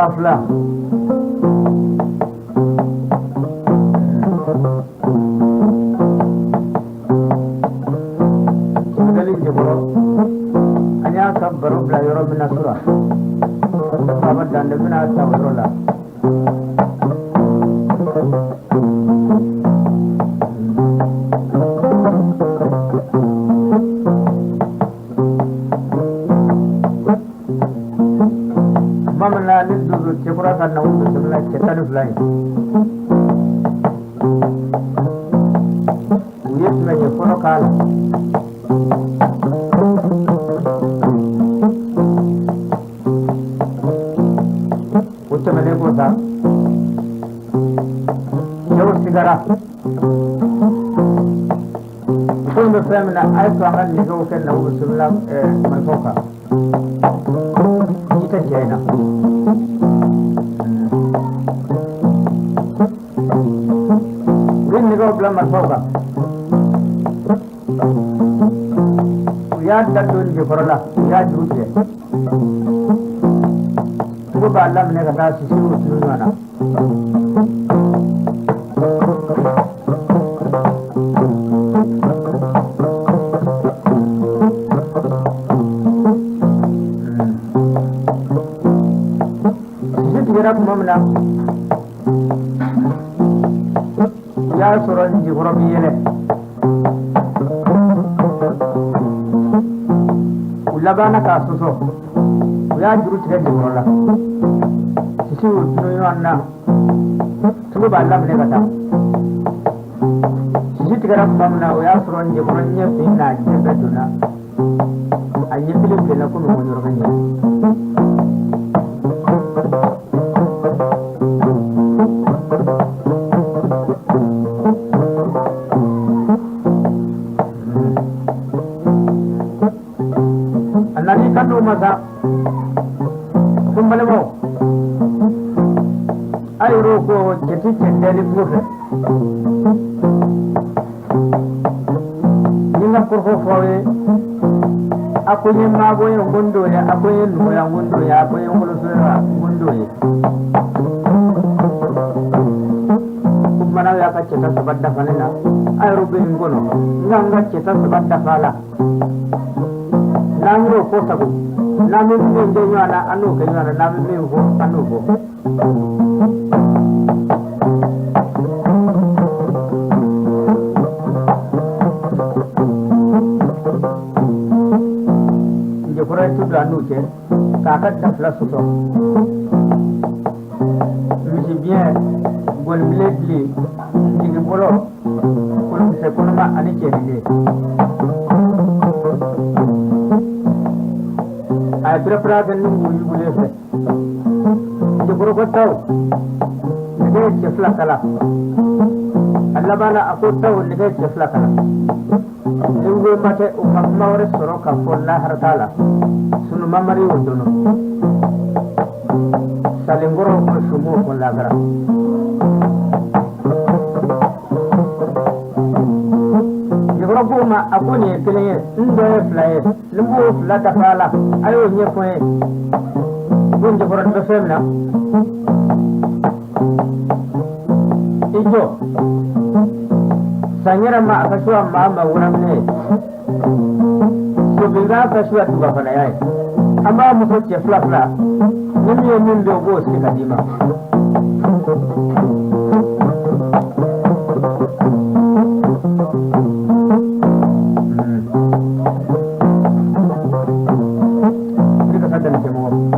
Fla dalil jeboro anya kabbaru bla yoro min asura baba dande min ata worola mamla nidu jeboro kana undu sabla chetan fly uyes me jeforo kala Menegosa, jauh sigara. Kalau misalnya ayat Tuhan digaungkan nahu Rasulullah merfoka, kita jaya. Ini negau belam merfoka. Ya datun jekorla, ya juje. Itu balam negara sisi utara. Sisi tiga mana? Ya surat jibril ini. Ulagana kasus. Ya juru tiga jibril. Sisi utara. Semua balam negara. Sisi tiga mana? Ya surat jibril ini bina jaga duna. Aye film bina kuno menyorkannya. Anani kan masa kumbale mo ay roko jeti cendeli bufe ninga kurfo fawe akoye mago ye gondo ya akoye nuya gondo ya akoye ngolo sura gondo ye kumana ya ka ceta sabadda falena ay robe ngono nganga ceta sabadda fala namro ko sabu namu mende nyana anu ke nyana namu me ko anu ko je ko ray tudu anu ke kakat da place so mi bien gon bledli digi bolo ko se ko ma ani ke ni ay prepara ganni muri bule fe je boro ko taw ne ke fla kala Allah bana ako taw ne ke fla kala ngo mate o mawre soro ka folla har tala sunu mamari wodono salengoro ko sumo ko lagara Roguma akuni keleye ndo flaye lumbu fla tafala ayo nyefwe bunje boran be femna ijo sanyara ma akashwa mama wuramne so binga akashwa tuba fana yae amba mutoche fla fla nimi yeminde ogo sikadima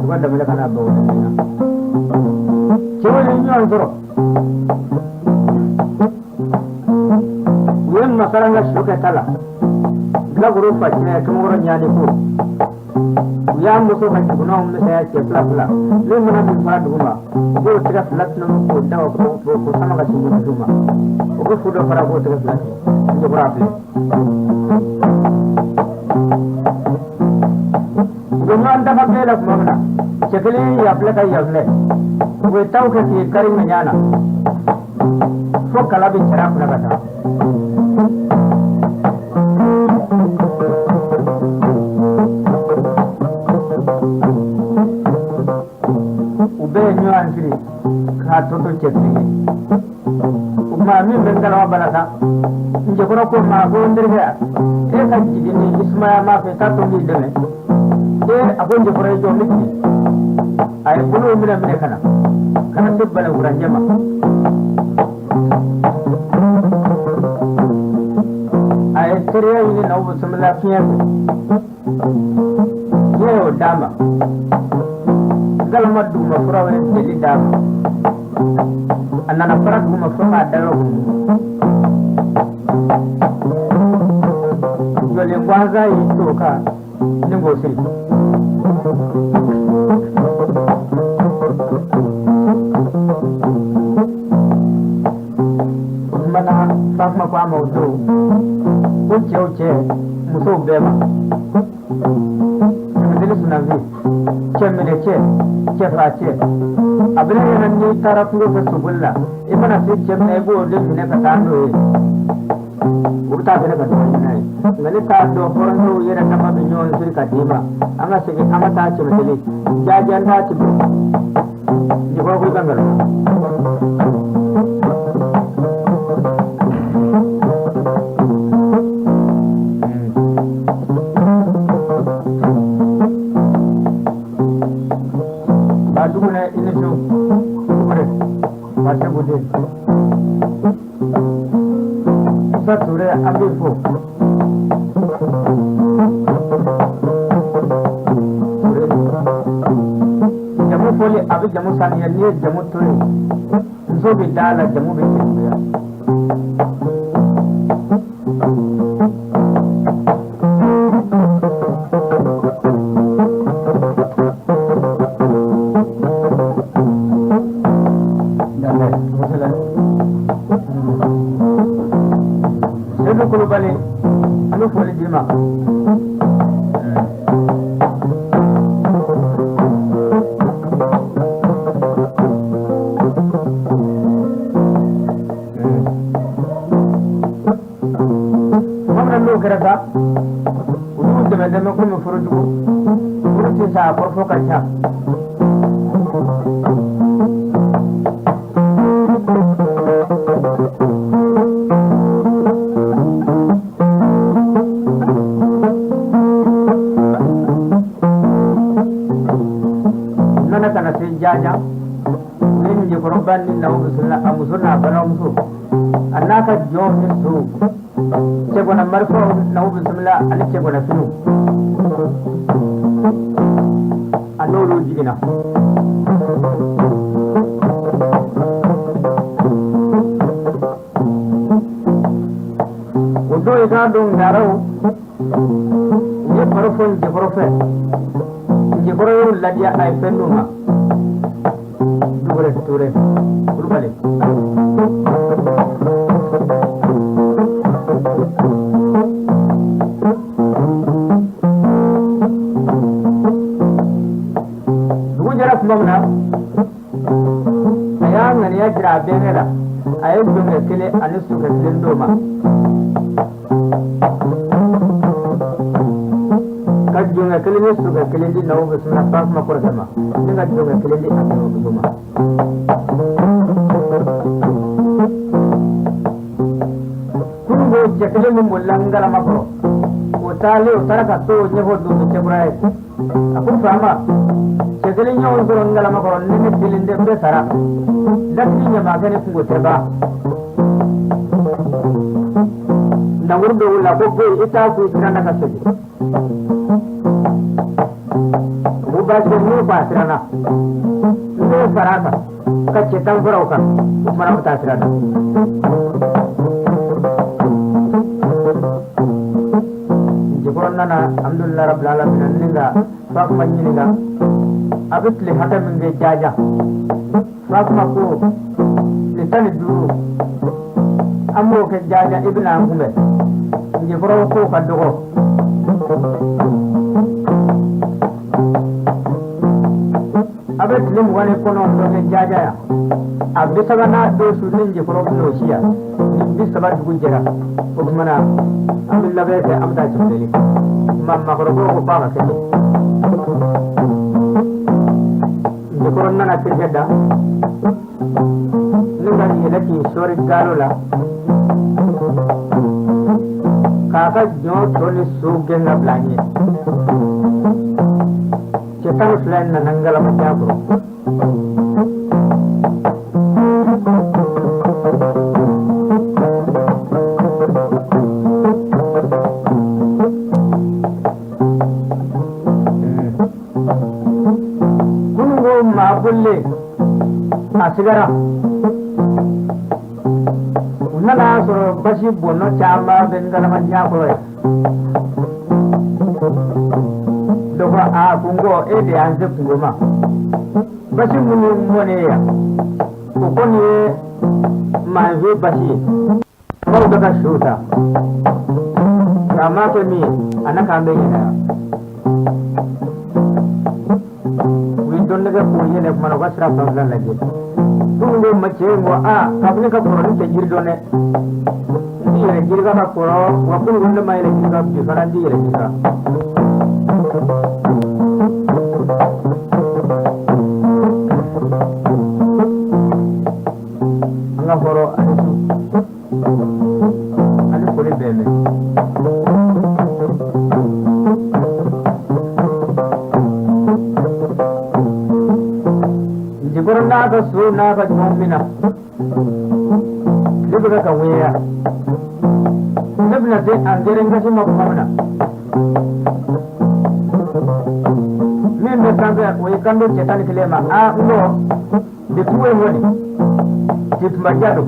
wanda mele kana bawo dina cewa ne nyon zoro yen makaranga shuka tala la guru pa ne tumuro nyani ko ya muso kan kuna mun sai ya ce fla fla ne mun mun fara duma ko tira flat nan ko da ko sama ga shi duma ko fudo fara ko tira flat ne bra fle duma anda ka bela mamna chekle ya fla kai ya fle ko tau ke ti kari menyana so kala bi chara fla kata ansiri ka toto chekli umma mi bengala balata nje kono ko ma go ndirga e ka jigini ismaya ma fe tato mi deme e abon je bore jo mikki ay bulu mina mine kana tibbale wuran jama ay teriya yini na ubu samla fiya yo dama galma duma furawe jadi dama anana farak duma furawa dalo yole ngwaza yitoka ningo siri mana fakma kwa mawdo uche muso bema ndele sunavi chemene che face abin nan ni tarafu ga subulla imana sai chemne go din ne ka tando e urta bene ka nai ngale ta do porno yera kama binyon sir ka dima anga sege ama ta che metele jajan ta che ni ko ko kangal Sature abifo jamu foli abi jamu saniya ni jamu tore nso bi dala jamu bi tiya kulubali anu foli dima mamna lo kerata ulu deme ko mi furudu furuti sa porfo kacha jaja nin je korban ni na usuna amusuna bana musu annaka joni su ce gona marfo na ubismila ali ce gona sunu anolo jina odo ega dong narau ye parfon je profe je koro ladia ay penduma Ture urbale dugu jara kuma na aya ngani ya jira benera ayi dunga kele ani suka dindoma kajunga kele ne suka kele di nawo bisna pas ma korgama dinga dunga kele di anu bisuma jekle mu mulangala makro utale utaraka to nyebo du chebrai aku sama jekle nyo ngala makro nene tilinde be sara dakni nya magane kungo teba nangurdo la bobbe ita ku sirana kasedi ubaje mu basirana ne sarata kace tan furauka umara mata sirana nana alhamdulillah rabbil alamin ninga fak manyininga abitli hata minge jaja fak mako litani duru ammo ke jaja ibna ngumbe nje foro ko kadogo abitli wani kono ke jaja ya abisa bana do sunin je foro no shiya bisa ba dugu jera o mana alhamdulillah be ke amda jibeli mamma ko ko pa ka ke je ko nana ke jedda ninga ni laki sori galola kaka jo toni suge na blanye cetan selain nanangala mutya bro asigara nana soro basi bono chama bengala manja ko dogo a kungo ede anze kungoma basi munu mone ya ko ni manje basi ko daga shuta kama to ni anaka mbeyena donne ga koyi ne mana wasra fawla lagi tungo mace ngo a kabne ka poro te girdone ndire girga ka poro wa kun gonde mai le girga bi farandi le girga anga poro ani pore bene Jiburna ka suna ka mu'mina libra ka wiya libna sai an jirin gashi mafamna min da san ga wai kan do cetan kilema a no de tuwe woni tit majado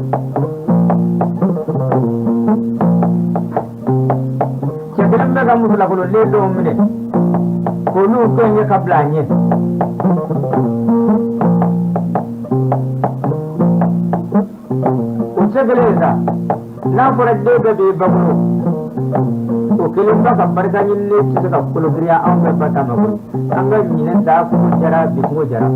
cetan da gamu la ko le do mine ko lu ko nya kablanye Segeleza, na fura dega be babu. O kilimba ka barka nyille ci ka kulugriya an be bata mabu. Anga nyine da ku jara bi ku jara.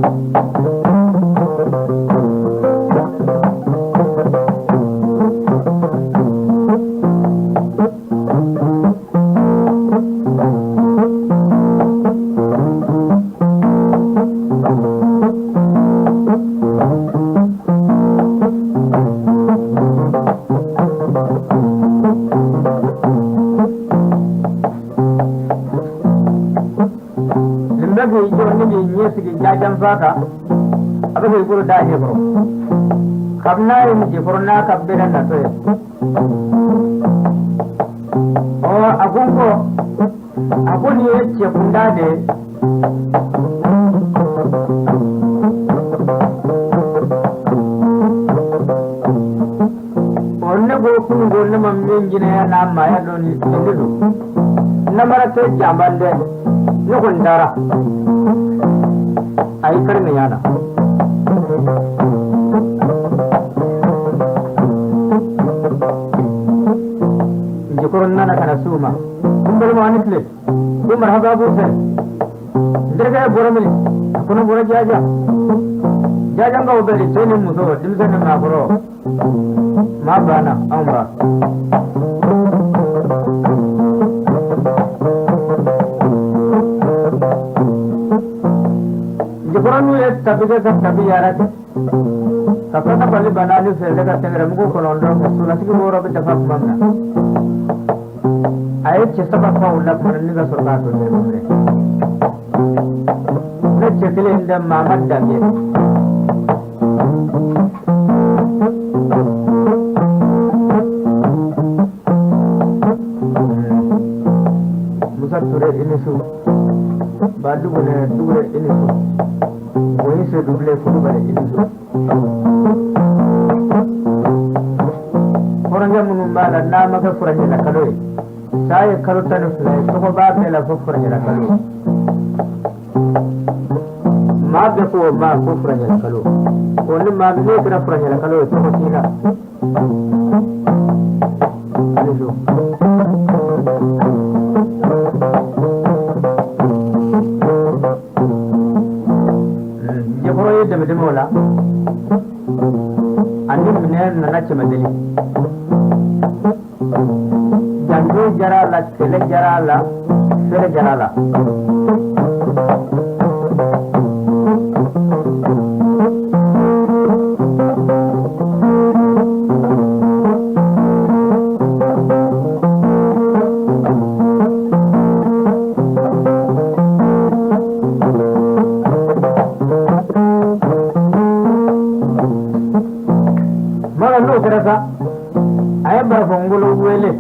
Jajan faka aba sai guru da he bro kabna yin je furna kabbiran na to o agungo aguni yace kunda de onne go kun gonne mammin gine na maya don indidu namara te jambande no kundara ai karne yana je koronna na kana suma kumbal manisle ko marhaba bu se dirga boramili kono bora jaja jaja nga obeli sene muso dimsene ma boro ma bana amba Jepuranu ya tapi yara tu, tapi na balik banali selde kate ngeramu ko london ko sulasi ko boro be dafa mamna. Ayat cesta bakwa ulla panni ga surga to ne mamre. Ne cekile inda mamad dage. Musa ture ini su, badu bune ture ini su. वहीं से डुबले फुल बने फुरंगे मुनुम्बाला नाम का फुरंगे लकड़ोई saya karutan fly to ko ba la ko furanya kalu ma be ko ma ko furanya kalu ko ni ma be kira furanya kalu to ko sina alijo je ko yedde be mola andi minen na ce madali jango jarala tele jarala fere jarala Terasa, ayah berfunggulo wele.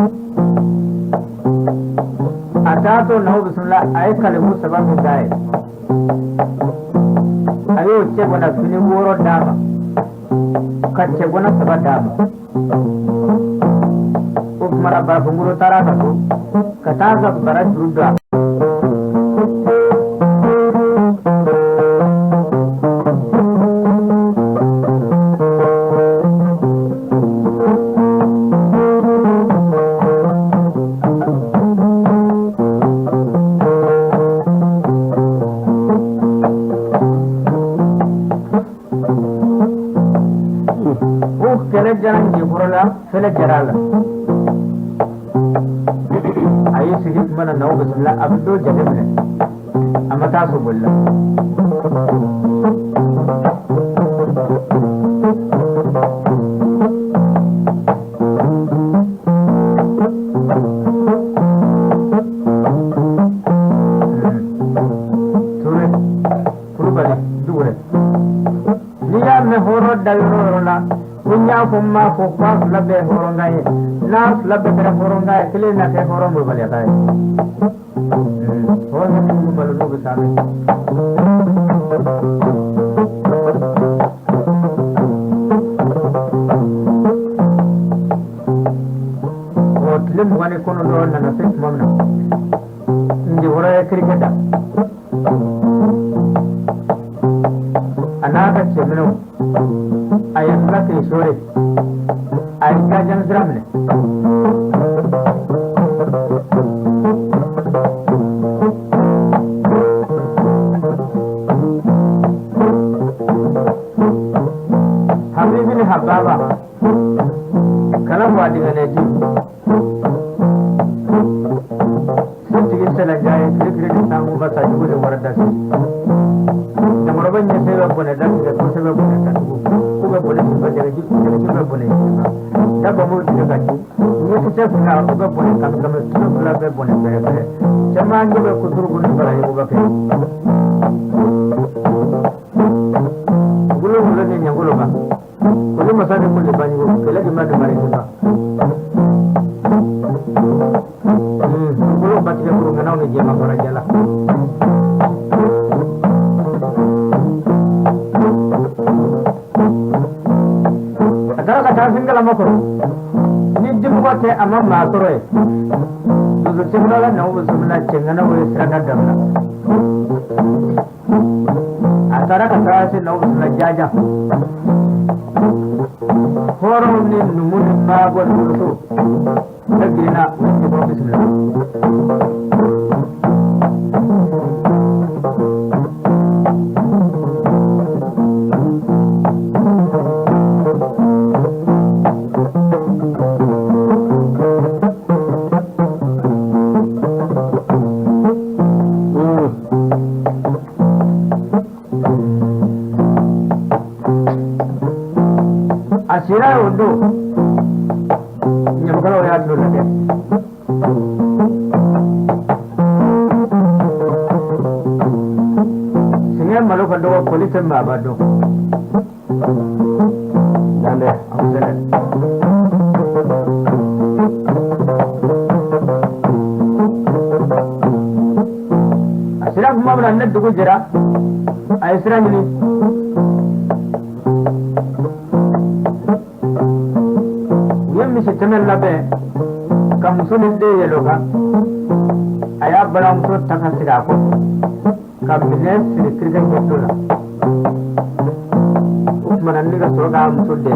Ada tu nahu bismillah ayah kalimu sebab mengai. Ayo cek mana sini woro dama, kacek mana sebab dama. Ukmara berfunggulo tarasa tu, kata sebab berat berubah. Jalan jebrola, sele jarala. Ayo sedikit mana nahu bismillah abdul jadi mana? Amata subulla. Sure, kurubali, dure. Dia mehorot dayola. Punya pemma fokus lebih horongai, nas lebih kira horongai, kali nak kira horong berbalik kaya. Horong itu baru besar. Oh, film bukan ekonomi orang nak sih mana? Ini orang kriket dah. Anak kecil mana? Ayah lagi sore, ayah kajian seram ni. Habis ini hababa, kalau buat dengan ini, sedikit saja kiri-kiri tangguh bahasa juga ada warat dasi. Yang orang ni sebab pun ada, sebab pun ada. Boleh sebagai juga boleh. Dah kamu tidak kaji. Ini kita sudah juga boleh. Kami sudah boleh boleh. Jangan juga kutur kutur kalau ibu bapa. Gulu ni yang gulu kan. Gulu masa ni boleh banyak. Kalau di mana mari kita. Gulu baca gulu menau ni jema orang jalan. Singgah lama kau, ni jemu kau amam masuk. Tujuh singgah lah, nahu sebenarnya cengar nahu istirahat damna. Antara kata si nahu sebenarnya jajah. Orang ni numun bagus tu, lagi nak ni profesi sebenarnya. Asira undo, nyam kalau ya dulu lagi. Sehingga malu kalau polis membaba do. Dan deh, aku jalan. Asira cuma beranda dulu jera. Asira ni. Temen labe kam sunin de yeloga aya balam so takasiga ko kam binen sirikirga nyotola usman niga soga am so de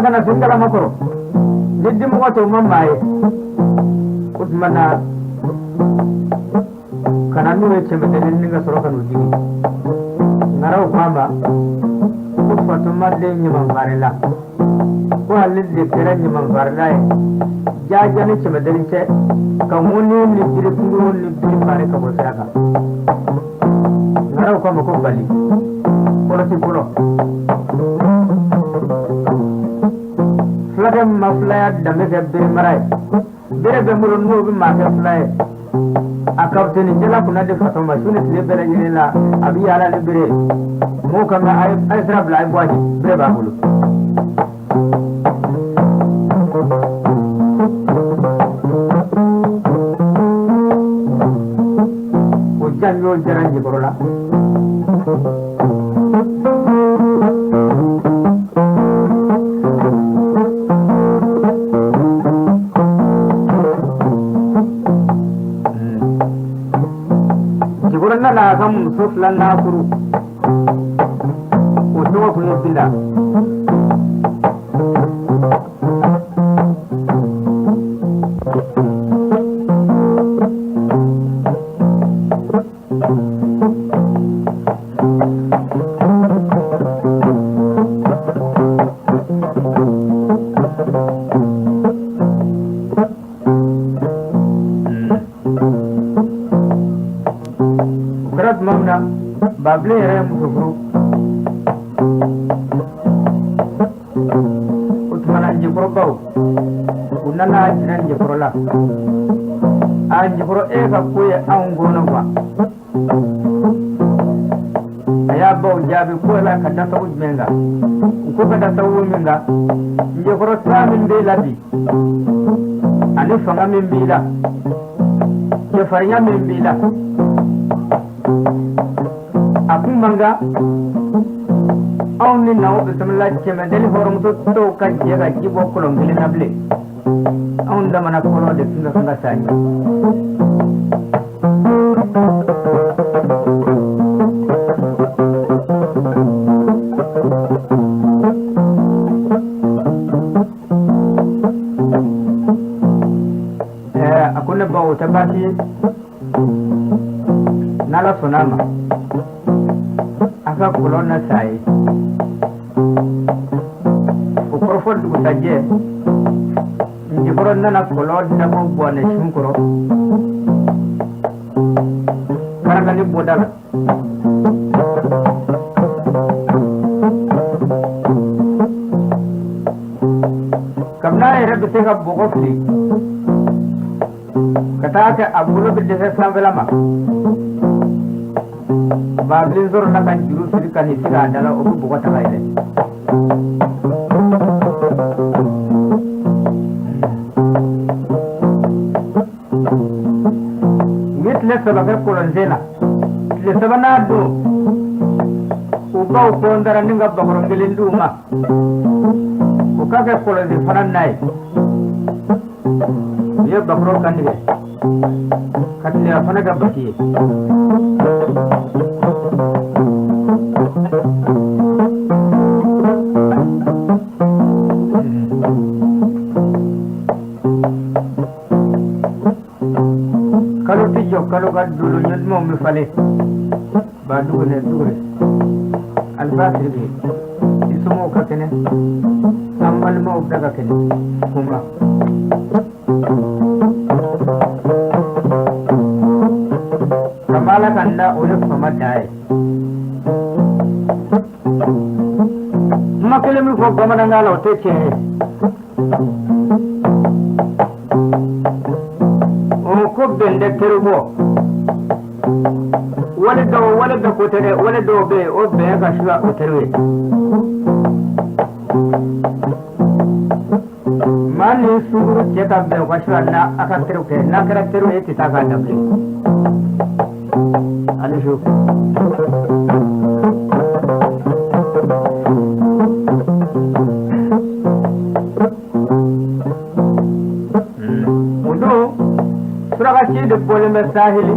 kana singala makoro diddi mo to mammaye usmana kana nuwe chembe ninga soro kanu digi ngaraw mama ko fato madde nyima barela ko halide kera nyima barela jaja ne chembe delinche kamuni ni dire kungu ni dire bare ka bosaka ngaraw ko mako bali ko ti puro flagam maflaya dambe be maray bere be mulon mo bi ma ka flaya akabteni jela kuna de fatoma sune le bere ni la abi ala le bere mo kam na ay sra bla ay boadi bere ba bulu o janyo jaranji borola na kam suflan na kuru uto ko yebila mamna bable yere mukuru utmana jibro baw unana jinan jibro la a jibro e ka kuye an gona kwa aya baw jabi ko la ka ta tawu menga ko ka ta tawu menga jibro tamin be labi ani fanga min bila ke fariya min bila akun manga aw ni nawo bismillah chema deli horom to kan je ga jibo kolon gele nable aw ndama na kolo de tinga kanga sani akuna bawo tabati nala sonama aka kolona sai ukorofo dutaje njiboro nana kolod na mo bone shinkoro karanga ni bodala kamna era bitega bogofli kataka abulo bidde sambelama bablin zoro na kan jiru sirika ni sira dala obu bogota laile mitle sabaga kolonzela le sabana do uba ukondara ninga bakorongelindu ma ukaka kolonzi fanan nai ye bakro kandige katle afana gabati kalau kan dulunya mau mifale badu ne dure albasir bi isumo ka kene amal mau daga kene kuma kamala kanda udah pemadai makele mi ko gamana ngalo teke ko bende terubo wala do ko tere wala do be o be ga shwa o terwe man ni suguru cɛ ka bɛn ka su na a ka teriw kɛ n'a kɛra teriw ye tɛ taa k'a dabilen ani su o don surakati de bɔlen bɛ saheli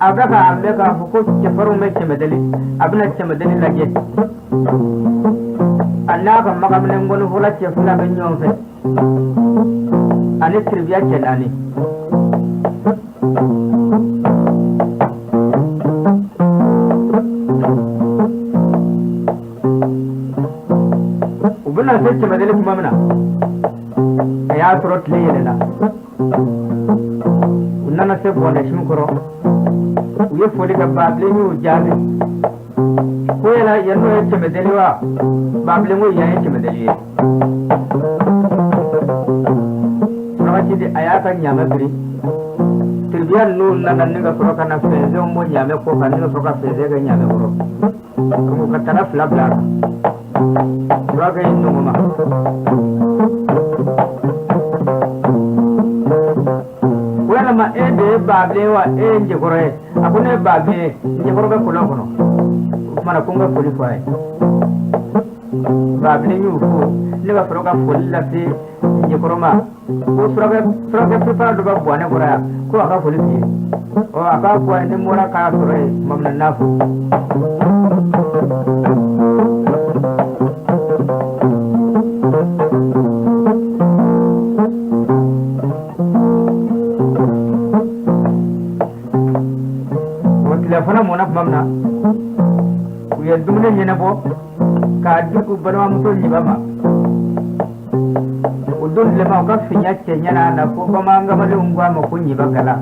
a bɛ k'a mɛn k'a fɔ ko cɛfarinw bɛ cɛmɛdeli a bɛna cɛmɛdeli lajɛ a n'a ka magaminɛ ngɔnifɔla cɛ fila bɛ ɲɔgɔn fɛ ani tiribiya cɛ naani u bɛna se cɛmɛdeli tuma min na a y'a sɔrɔ tile yɛlɛla u nana se bɔnɛsin kɔrɔ u ye foli kɛ baabilen y'u jaabi ko yala yan n'o ye cɛmɛdeli wa baabilen ko yan ye cɛmɛdeli ye surakati de a y'a ka ɲaamɛ biri tiribiya ninnu nana ni ka sɔrɔ ka na fɛnsɛnw bɔ ɲaamɛ kɔ kan ni ka sɔrɔ ka fɛnsɛn kɛ ɲaamɛ kɔrɔ donc ka tana fila bila a kan surakɛ ye ɲɔgɔn ma ko yalama e de ye baabilen wa e ye njɛkɔrɔ ye a ko ne ye baabilen ye njɛkɔrɔ bɛ kolon kɔnɔ o tumana ko n ka foli fɔ a ye baabilen y'u fo ne ka sɔrɔ ka foli lase njɛkɔrɔ ma ko surakɛ pepara dɔ bɛ bɔnɛ kɔrɔ yan ko a ka foli f'i ye ɔ a k'a fɔ a ye ne bɔra k'a sɔrɔ ye tuma min na n'a fo fana mɔna tuma min na u ye dumuni ɲɛnabɔ k'a di u balimamuso ɲiba ma o don tilema u ka fiɲɛ cɛ ɲɛna na fo bamankamalenw ko a ma ko ɲiba gala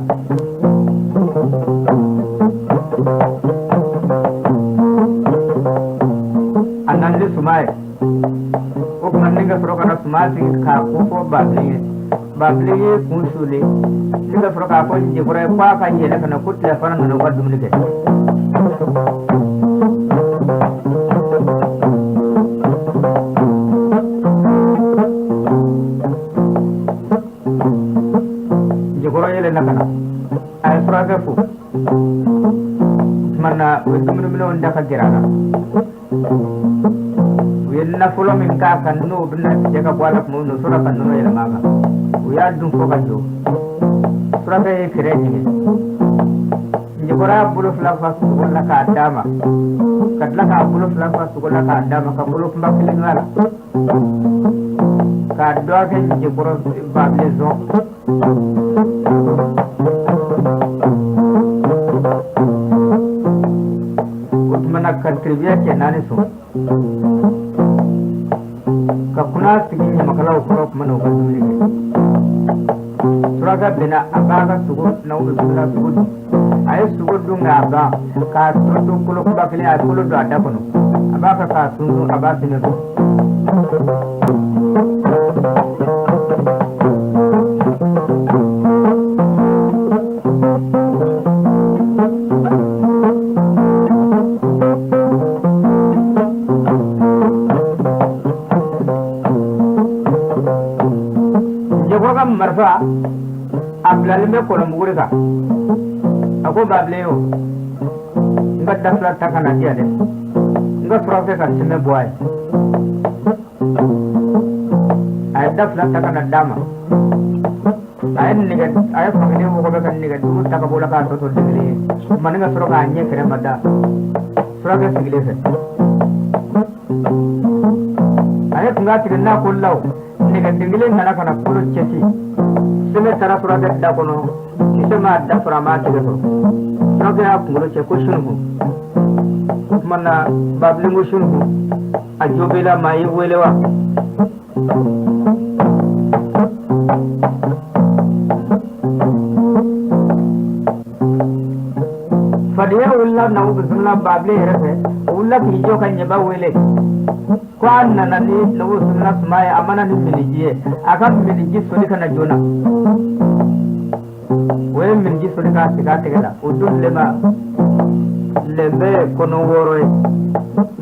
a nanni suma ye o tuma ni ka sɔrɔ ka na suma sigi k'a ko fɔ baabilen ye baabilen ye kun suulen ni ka sɔrɔ k'a fɔ njɛkɔrɔ ye ko a ka yɛlɛ ka na ko tile fana nana u ka dumuni kɛ njɛkɔrɔ yɛlɛnna ka na a ye surakɛ fo tuma na u ye dumuniminɛnw da ka gɛrɛ a la u ye nafolo min k'a kan n'o bɛna cɛ ka bɔ a la tuma min na sɔrɔ ka nɔnɔ yɛlɛma a kan u y'a dun fo ka jɔ surakɛ ye kɛrɛ jigin njɛkɔrɔ y'a bolo fila fa sogo la k'a d'a ma ka tila k'a bolo fila fa sogo la k'a d'a ma ka bolo kunba kelen a la k'a dɔ kɛ njɛkɔrɔ baabilen zɔn o tuma na ka tiribiya cɛ naani sɔn ka kunna sigi ɲamakalaw kɔrɔ tuma na u ka dumuni kɛ surakɛ bɛnna a b'a ka sogo n'aw bɛ sogo dun a ye sogo dun k'a ban k'a tɔ to kolo kunba kelen a ye kolo don a da kɔnɔ a b'a fɛ k'a sunsun a b'a sɛnɛ dun marifa a bilalen bɛ kɔlɔnbugu de kan a ko baabilen o n ka da fila ta ka na di yan dɛ n ka surakɛ ka sɛmɛ bɔ a ye a ye da fila ta ka na d'a ma a ye fankelen wɔgɔbɛ ka nɛgɛdugu ta ka bɔ la k'a tɔ to den kelen ye tuma ni ka sɔrɔ k'a ɲɛ kɛrɛma da surakɛ sigilen fɛ a ye kun k'a tigɛ n'a ko law nɛgɛden kelen nana ka na kolo cɛci sɛmɛ taara surakɛ da kɔnɔ kisɛ m'a da sɔrɔ a m'a tigɛ sɔrɔ surakɛ y'a kunkolo cɛ ko sunuku o tuma na baabilen ko sunuku a jo b'i la maa y'i wele wa fadenya wulila nagu bisimila baabilen yɛrɛ fɛ o wulila k'i jɔ ka ɲɛba wele ko a nana ni nagu bisimila suma ye a mana ni miniji ye a ka miniji soli ka na joona o ye miniji soli k'a sigi a tɛgɛ la o don lema lɛnbɛ ye kɔnɔ 6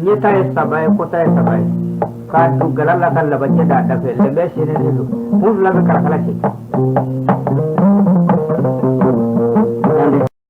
ye ɲɛta ye 3 ye kɔta ye 3 ye kadu galalla kalla bajeda da fe le be sene ni lu pur la be kala kala ci